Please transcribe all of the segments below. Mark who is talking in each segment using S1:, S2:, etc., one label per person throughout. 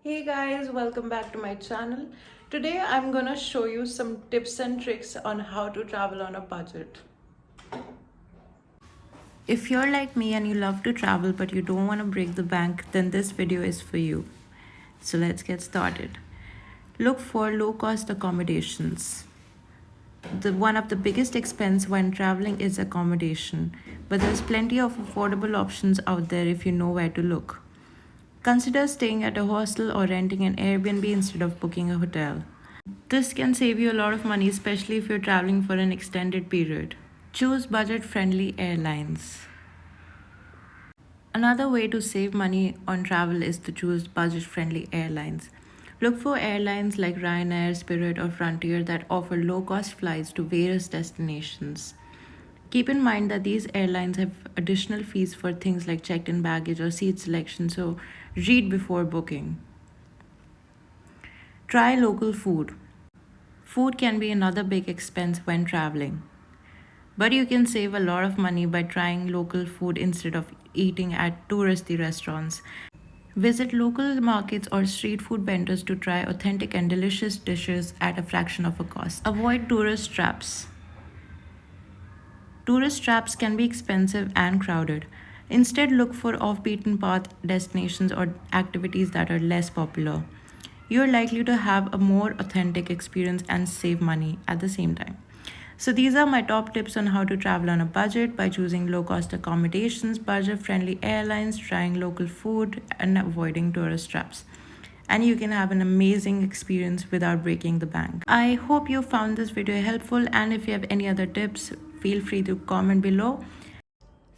S1: Hey guys, welcome back to my channel. Today I'm gonna show you some tips and tricks on how to travel on a budget. If you're like me and you love to travel but you don't want to break the bank, then this video is for you. So let's get started. Look for low cost accommodations. One of the biggest expense when traveling is accommodation, but there's plenty of affordable options out there if you know where to look. Consider staying at a hostel or renting an Airbnb instead of booking a hotel. This can save you a lot of money, especially if you're traveling for an extended period. Choose budget friendly airlines. Another way to save money on travel is to choose budget friendly airlines. Look for airlines like Ryanair, Spirit, or Frontier that offer low cost flights to various destinations. Keep in mind that these airlines have additional fees for things like checked in baggage or seat selection, so read before booking. Try local food. Food can be another big expense when traveling, but you can save a lot of money by trying local food instead of eating at touristy restaurants. Visit local markets or street food vendors to try authentic and delicious dishes at a fraction of a cost. Avoid tourist traps. Tourist traps can be expensive and crowded. Instead, look for off beaten path destinations or activities that are less popular. You're likely to have a more authentic experience and save money at the same time. So, these are my top tips on how to travel on a budget by choosing low cost accommodations, budget friendly airlines, trying local food, and avoiding tourist traps. And you can have an amazing experience without breaking the bank. I hope you found this video helpful, and if you have any other tips, feel free to comment below.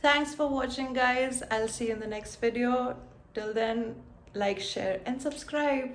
S1: Thanks for watching, guys. I'll see you in the next video. Till then, like, share, and subscribe.